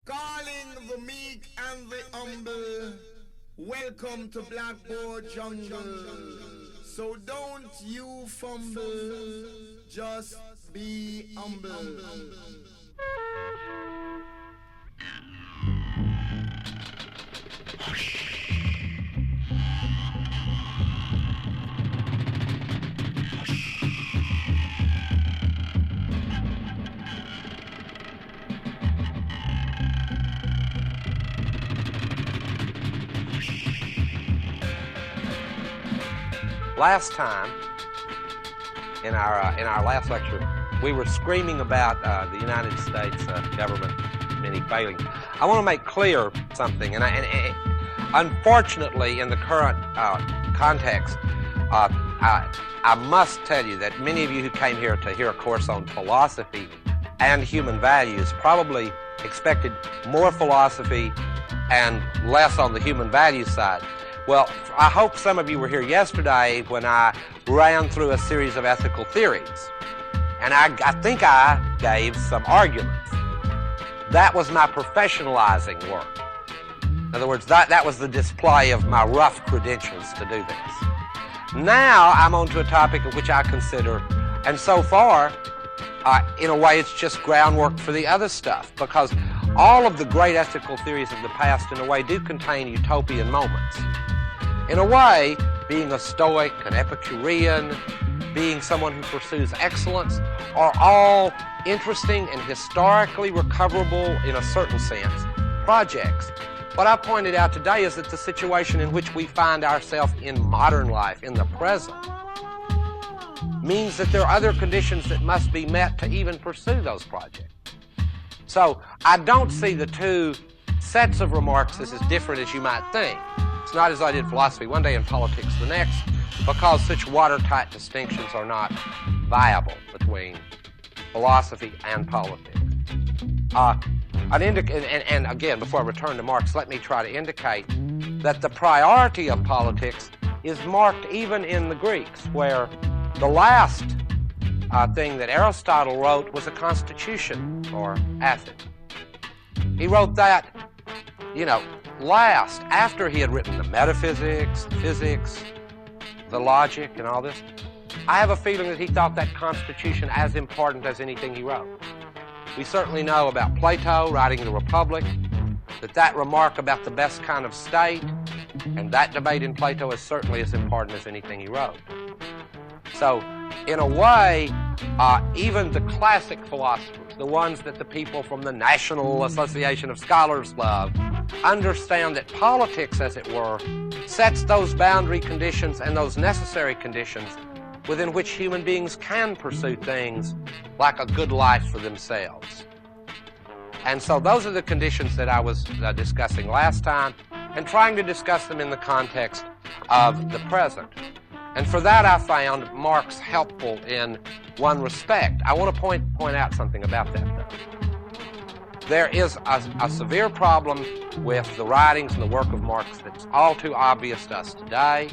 Calling the meek and the humble, welcome to Blackboard Jungle. So don't you fumble, just be humble. Last time, in our last lecture, we were screaming about the United States government many failings. I want to make clear something, and unfortunately, in the current context, I must tell you that many of you who came here to hear a course on philosophy and human values probably expected more philosophy and less on the human values side. Well, I hope some of you were here yesterday when I ran through a series of ethical theories. And I think I gave some arguments. That was my professionalizing work. In other words, that was the display of my rough credentials to do this. Now I'm on to a topic of which I consider, and so far, in a way, it's just groundwork for the other stuff, because all of the great ethical theories of the past, in a way, do contain utopian moments. In a way, being a Stoic, an Epicurean, being someone who pursues excellence are all interesting and historically recoverable, in a certain sense, projects. What I pointed out today is that the situation in which we find ourselves in modern life, in the present, means that there are other conditions that must be met to even pursue those projects. So I don't see the two sets of remarks as different as you might think. It's not as I did philosophy one day and politics the next, because such watertight distinctions are not viable between philosophy and politics. And again, before I return to Marx, let me try to indicate that the priority of politics is marked even in the Greeks, where the last thing that Aristotle wrote was a constitution, or Athens. He wrote that, last, after he had written the metaphysics, the physics, the logic, and all this. I have a feeling that he thought that constitution as important as anything he wrote. We certainly know about Plato writing the Republic, that remark about the best kind of state, and that debate in Plato is certainly as important as anything he wrote. So, in a way, even the classic philosophers, the ones that the people from the National Association of Scholars love, understand that politics, as it were, sets those boundary conditions and those necessary conditions within which human beings can pursue things like a good life for themselves. And so those are the conditions that I was discussing last time, and trying to discuss them in the context of the present. And for that, I found Marx helpful in one respect. I want to point out something about that, though. There is a severe problem with the writings and the work of Marx that's all too obvious to us today,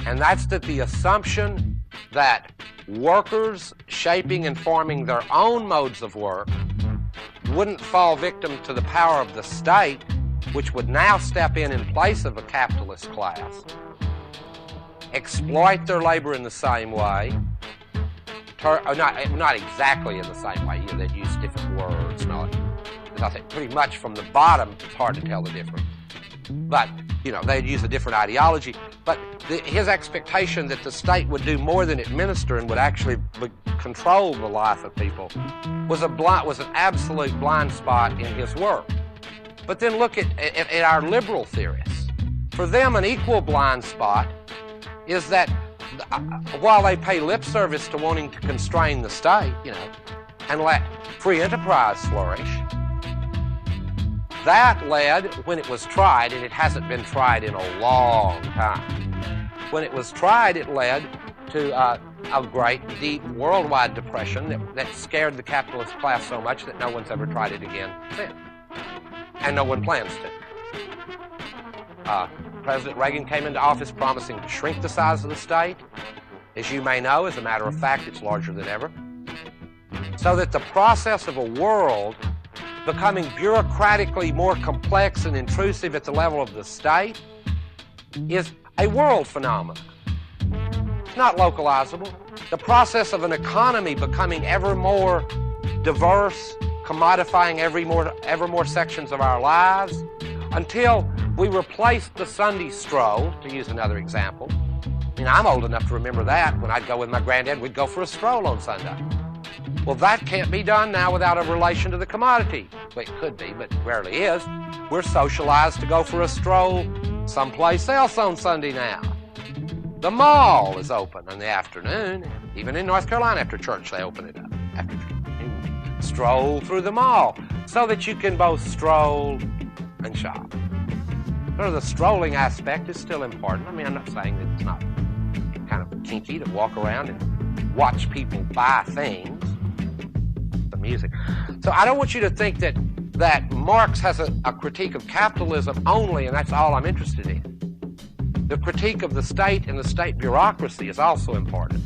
and that's that the assumption that workers shaping and forming their own modes of work wouldn't fall victim to the power of the state, which would now step in place of a capitalist class, exploit their labor in the same way, not exactly in the same way, they'd use different words, because I think pretty much from the bottom, it's hard to tell the difference. But, they'd use a different ideology. But his expectation that the state would do more than administer and would actually control the life of people was an absolute blind spot in his work. But then look at our liberal theorists. For them, an equal blind spot is that while they pay lip service to wanting to constrain the state, and let free enterprise flourish, that led, when it was tried, and it hasn't been tried in a long time, when it was tried, it led to a great, deep, worldwide depression that scared the capitalist class so much that no one's ever tried it again since. And no one plans to. President Reagan came into office promising to shrink the size of the state. As you may know, as a matter of fact, it's larger than ever. So that the process of a world becoming bureaucratically more complex and intrusive at the level of the state is a world phenomenon. It's not localizable. The process of an economy becoming ever more diverse, commodifying ever more sections of our lives, until we replaced the Sunday stroll, to use another example. I mean, I'm old enough to remember that. When I'd go with my granddad, we'd go for a stroll on Sunday. Well, that can't be done now without a relation to the commodity. Well, it could be, but rarely is. We're socialized to go for a stroll someplace else on Sunday now. The mall is open in the afternoon. Even in North Carolina, after church, they open it up. After church, you stroll through the mall so that you can both stroll and shop. So the strolling aspect is still important. I mean, I'm not saying that it's not kind of kinky to walk around and watch people buy things. The music. So I don't want you to think that Marx has a critique of capitalism only, and that's all I'm interested in. The critique of the state and the state bureaucracy is also important.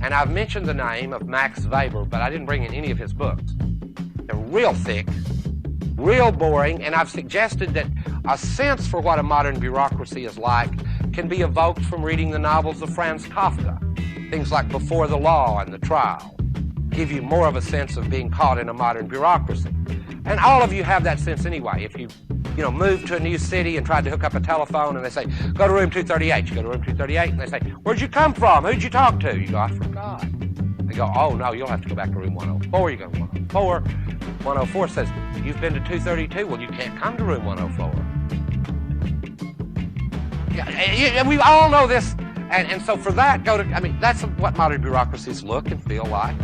And I've mentioned the name of Max Weber, but I didn't bring in any of his books. They're real thick, real boring, and I've suggested that a sense for what a modern bureaucracy is like can be evoked from reading the novels of Franz Kafka. Things like Before the Law and The Trial give you more of a sense of being caught in a modern bureaucracy. And all of you have that sense anyway. If you moved to a new city and tried to hook up a telephone and they say, go to room 238. You go to room 238 and they say, where'd you come from? Who'd you talk to? You go, I forgot. They go, oh no, you'll have to go back to room 104. You go to 104. 104 says, you've been to 232. Well, you can't come to room 104. Yeah, we all know this. And so for that, that's what modern bureaucracies look and feel like,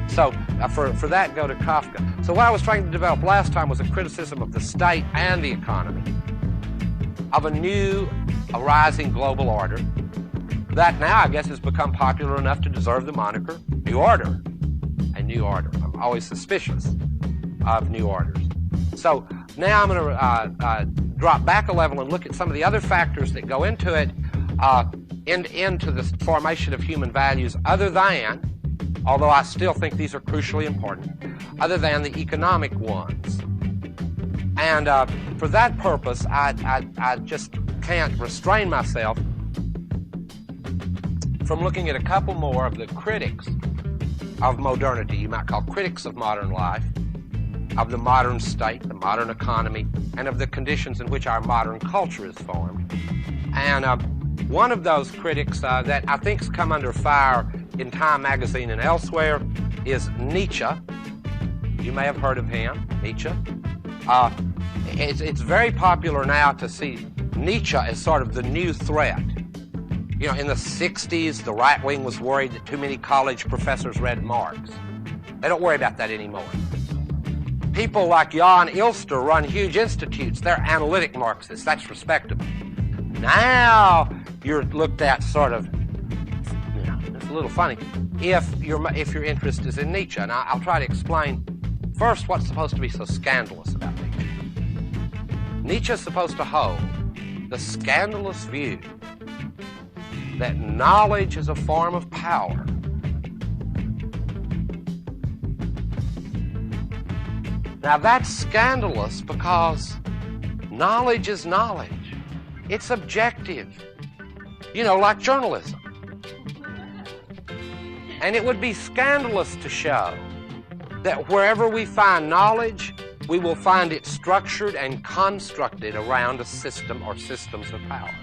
So for that, go to Kafka. So what I was trying to develop last time was a criticism of the state and the economy, of a new arising global order that now I guess has become popular enough to deserve the moniker New Order. A new order. I'm always suspicious of new orders. So now I'm going to drop back a level and look at some of the other factors that go into it, into the formation of human values, other than, although I still think these are crucially important, other than the economic ones. And for that purpose, I just can't restrain myself from looking at a couple more of the critics of modernity, you might call critics of modern life, of the modern state, the modern economy, and of the conditions in which our modern culture is formed. And one of those critics that I think's come under fire in Time magazine and elsewhere is Nietzsche. You may have heard of him, Nietzsche. It's very popular now to see Nietzsche as sort of the new threat. In the 60s, the right wing was worried that too many college professors read Marx. They don't worry about that anymore. People like Jan Ilster run huge institutes. They're analytic Marxists. That's respectable. Now you're looked at sort of, it's a little funny, if your interest is in Nietzsche. And I'll try to explain first what's supposed to be so scandalous about Nietzsche. Nietzsche's supposed to hold the scandalous view that knowledge is a form of power. Now that's scandalous because knowledge is knowledge. It's objective. Like journalism. And it would be scandalous to show that wherever we find knowledge, we will find it structured and constructed around a system or systems of power.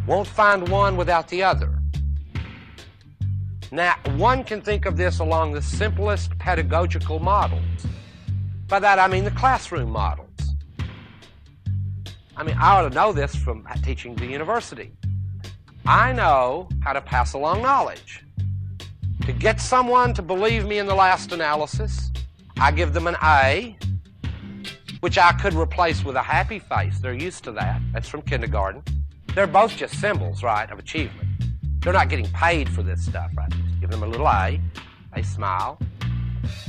Won't find one without the other. Now, one can think of this along the simplest pedagogical models. By that I mean the classroom models. I ought to know this from teaching the university. I know how to pass along knowledge. To get someone to believe me in the last analysis, I give them an A, which I could replace with a happy face. They're used to that. That's from kindergarten. They're both just symbols, right, of achievement. They're not getting paid for this stuff, right? Just give them a little A, they smile.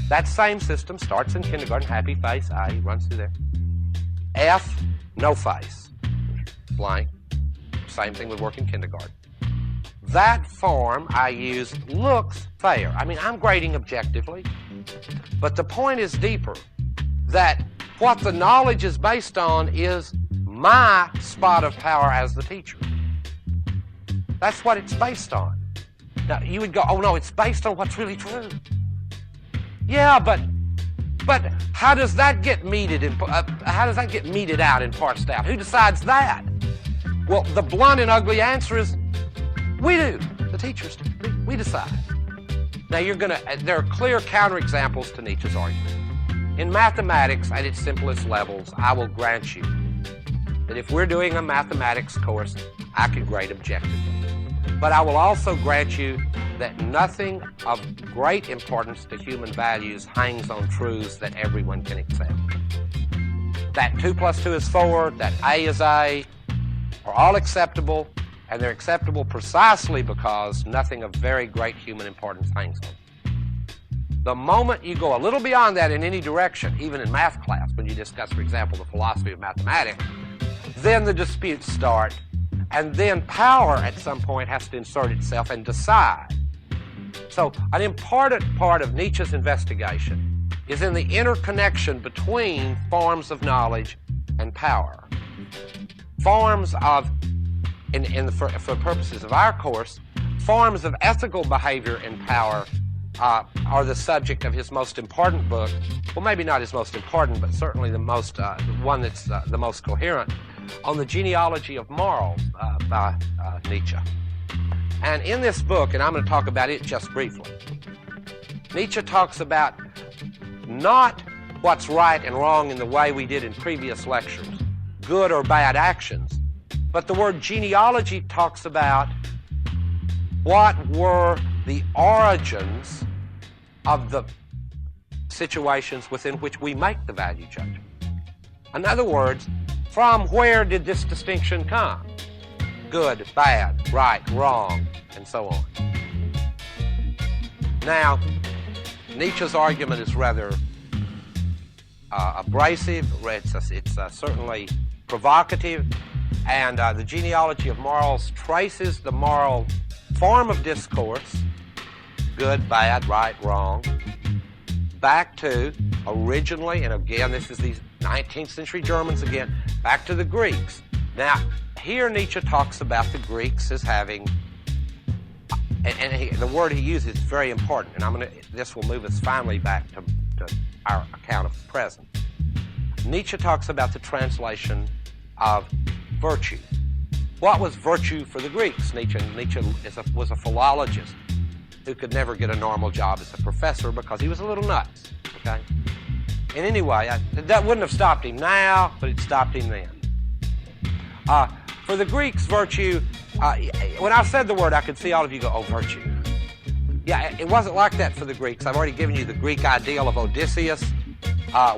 That same system starts in kindergarten, happy face, A, runs through there. F, no face, blank. Same thing would work in kindergarten. That form I use looks fair. I'm grading objectively, but the point is deeper. that what the knowledge is based on is my spot of power as the teacher. That's what it's based on. Now, you would go, oh no, it's based on what's really true. Yeah, but how does that get meted out and parsed out? Who decides that? Well, the blunt and ugly answer is we do. The teachers do. We decide. Now there are clear counterexamples to Nietzsche's argument. In mathematics, at its simplest levels, I will grant you that if we're doing a mathematics course, I can grade objectively. But I will also grant you that nothing of great importance to human values hangs on truths that everyone can accept. That 2 + 2 is 4, that A is A, are all acceptable, and they're acceptable precisely because nothing of very great human importance hangs on them. The moment you go a little beyond that in any direction, even in math class, when you discuss, for example, the philosophy of mathematics, then the disputes start, and then power at some point has to insert itself and decide. So an important part of Nietzsche's investigation is in the interconnection between forms of knowledge and power. Forms of, for purposes of our course, forms of ethical behavior and power are the subject of his most important book. Well, maybe not his most important, but certainly the one that's the most coherent, on the genealogy of morals by Nietzsche. And in this book, and I'm going to talk about it just briefly, Nietzsche talks about not what's right and wrong in the way we did in previous lectures, good or bad actions, but the word genealogy talks about what were the origins of the situations within which we make the value judgment. In other words, from where did this distinction come? Good, bad, right, wrong, and so on. Now, Nietzsche's argument is rather abrasive. It's certainly provocative, and the genealogy of morals traces the moral form of discourse, good, bad, right, wrong, back to originally, and again, this is these 19th century Germans again, back to the Greeks. Now, here Nietzsche talks about the Greeks as having, and the word he uses is very important, and this will move us finally back to our account of the present. Nietzsche talks about the translation of virtue. What was virtue for the Greeks? Nietzsche was a philologist who could never get a normal job as a professor because he was a little nuts, okay? And anyway, that wouldn't have stopped him now, but it stopped him then. For the Greeks, virtue, when I said the word, I could see all of you go, oh, virtue. Yeah, it wasn't like that for the Greeks. I've already given you the Greek ideal of Odysseus,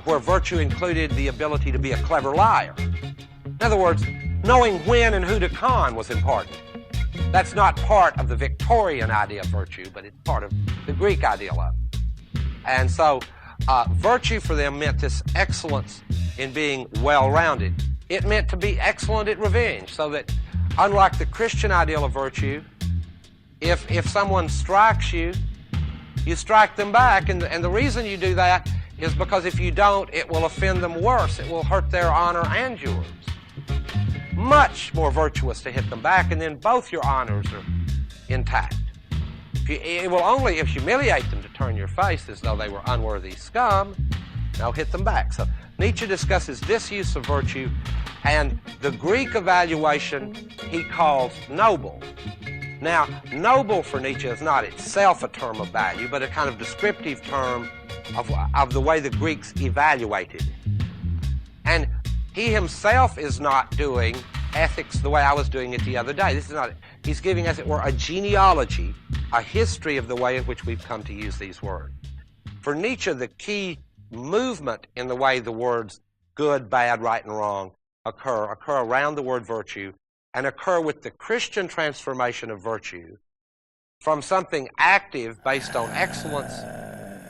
where virtue included the ability to be a clever liar. In other words, knowing when and who to con was important. That's not part of the Victorian idea of virtue, but it's part of the Greek ideal of it. And so virtue for them meant this excellence in being well-rounded. It meant to be excellent at revenge, so that unlike the Christian ideal of virtue, if someone strikes you, you strike them back, and the reason you do that is because if you don't, it will offend them worse. It will hurt their honor and yours. Much more virtuous to hit them back, and then both your honors are intact. It will only humiliate them to turn your face as though they were unworthy scum. Now hit them back. So Nietzsche discusses this use of virtue, and the Greek evaluation he calls noble. Now, noble for Nietzsche is not itself a term of value, but a kind of descriptive term of the way the Greeks evaluated. And he himself is not doing ethics the way I was doing it the other day. This is not. He's giving, as it were, a genealogy, a history of the way in which we've come to use these words. For Nietzsche, the key movement in the way the words good, bad, right, and wrong occur around the word virtue, and occur with the Christian transformation of virtue from something active based on excellence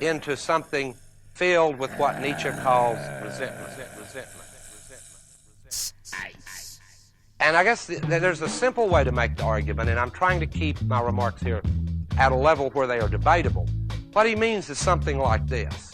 into something filled with what Nietzsche calls resentment. And I guess there's a simple way to make the argument, and I'm trying to keep my remarks here at a level where they are debatable. What he means is something like this.